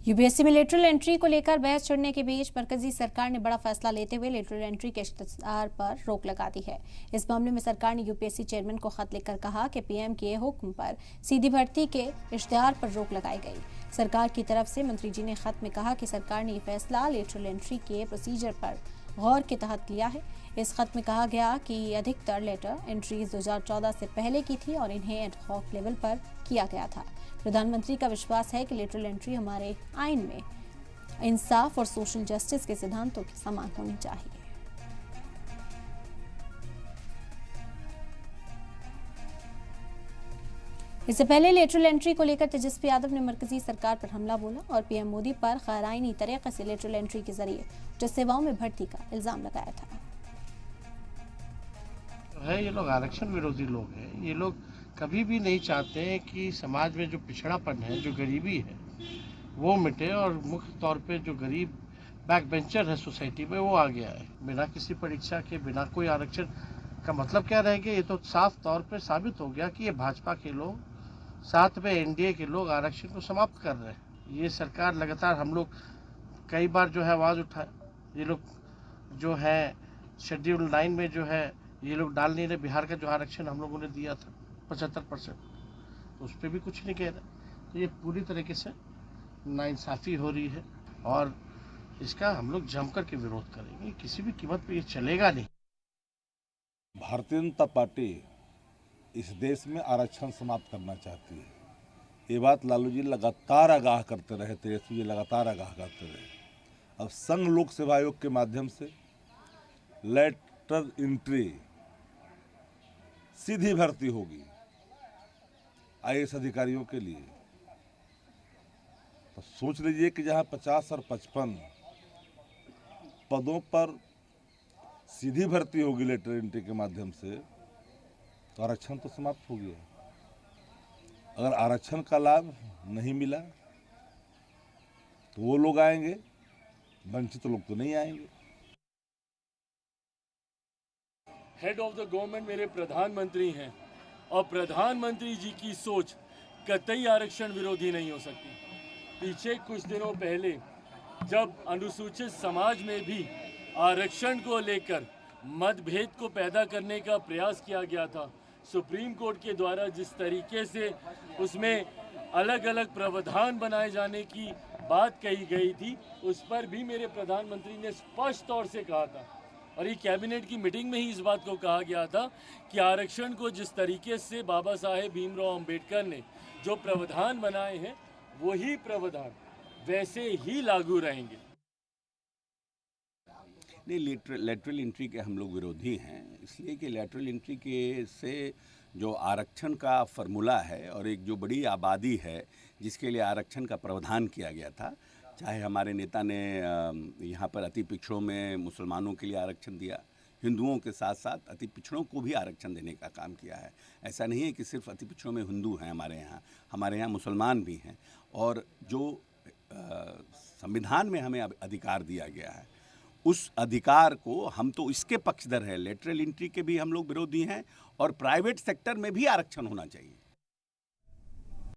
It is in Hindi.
यूपीएससी में लेटरल एंट्री को लेकर बहस छिड़ने के बीच मरकजी सरकार ने बड़ा फैसला लेते हुए लेटरल एंट्री के इख्तियार पर रोक लगा दी है। इस मामले में सरकार ने यूपीएससी चेयरमैन को खत लिखकर कहा कि पीएम के हुक्म पर सीधी भर्ती के इश्तिहार पर रोक लगाई गई। सरकार की तरफ से मंत्री जी ने खत में कहा कि सरकार ने ये फैसला लेटरल एंट्री के प्रोसीजर पर गौर के तहत लिया है। इस खत में कहा गया कि अधिकतर लेटर एंट्रीज 2014 से पहले की थी और इन्हें एडहॉक लेवल पर किया गया था। प्रधानमंत्री का विश्वास है कि लेटरल एंट्री हमारे आइन में इंसाफ और सोशल जस्टिस के सिद्धांतों के समान होनी चाहिए। इससे पहले लेटरल एंट्री को लेकर तेजस्वी यादव ने मरकजी सरकार पर हमला बोला और पीएम मोदी पर गैर-आईनी तरीके से लेटरल एंट्री के जरिए जो सेवाओं में भर्ती का इल्जाम लगाया था। ये लोग आरक्षण विरोधी लोग हैं। ये लोग कभी भी नहीं चाहते हैं कि समाज में जो पिछड़ापन है, जो गरीबी है, वो मिटे और मुख्य तौर पे जो गरीब बैक बेंचर है सोसाइटी में वो आ गया है। बिना किसी परीक्षा के, बिना कोई आरक्षण का मतलब क्या रहेगा? ये तो साफ तौर पे साबित हो गया कि ये भाजपा के लोग, साथ में एनडीए के लोग आरक्षण को समाप्त कर रहे हैं। ये सरकार लगातार, हम लोग कई बार जो है आवाज़ उठाए, ये लोग जो है शेड्यूल 9 में जो है ये लोग डाल नहीं रहे। बिहार का जो आरक्षण हम लोगों ने दिया था 75%, तो उस पर भी कुछ नहीं कह रहे। तो ये पूरी तरीके से नाइंसाफ़ी हो रही है और इसका हम लोग जमकर के विरोध करेंगे। किसी भी कीमत पे ये चलेगा नहीं। भारतीय जनता पार्टी इस देश में आरक्षण समाप्त करना चाहती है। ये बात लालू जी लगातार आगाह करते रहे, तेजस्वी जी लगातार आगाह करते रहे। अब संघ लोक सेवा आयोग के माध्यम से लेटर एंट्री सीधी भर्ती होगी आईएएस अधिकारियों के लिए। तो सोच लीजिए कि जहां 50 और 55 पदों पर सीधी भर्ती होगी लेटर एंट्री के माध्यम से, तो आरक्षण तो समाप्त हो गया। अगर आरक्षण का लाभ नहीं मिला तो वो लोग आएंगे, वंचित लोग तो नहीं आएंगे। हेड ऑफ द गवर्नमेंट मेरे प्रधानमंत्री हैं और प्रधानमंत्री जी की सोच कतई आरक्षण विरोधी नहीं हो सकती। पीछे कुछ दिनों पहले जब अनुसूचित समाज में भी आरक्षण को लेकर मतभेद को पैदा करने का प्रयास किया गया था, सुप्रीम कोर्ट के द्वारा जिस तरीके से उसमें अलग अलग प्रावधान बनाए जाने की बात कही गई थी, उस पर भी मेरे प्रधानमंत्री ने स्पष्ट तौर से कहा था और ये कैबिनेट की मीटिंग में ही इस बात को कहा गया था कि आरक्षण को जिस तरीके से बाबा साहेब भीमराव अंबेडकर ने जो प्रावधान बनाए हैं, वही प्रावधान वैसे ही लागू रहेंगे। नहीं, लेटरल एंट्री के हम लोग विरोधी हैं, इसलिए कि लेटरल एंट्री के से जो आरक्षण का फॉर्मूला है और एक जो बड़ी आबादी है जिसके लिए आरक्षण का प्रावधान किया गया था, चाहे हमारे नेता ने यहाँ पर अति पिछड़ों में मुसलमानों के लिए आरक्षण दिया, हिंदुओं के साथ साथ अति पिछड़ों को भी आरक्षण देने का काम किया है। ऐसा नहीं है कि सिर्फ अति पिछड़ों में हिंदू हैं, हमारे यहाँ मुसलमान भी हैं। और जो संविधान में हमें अधिकार दिया गया है, उस अधिकार को हम तो इसके पक्षधर हैं। लेटरल एंट्री के भी हम लोग विरोधी हैं और प्राइवेट सेक्टर में भी आरक्षण होना चाहिए।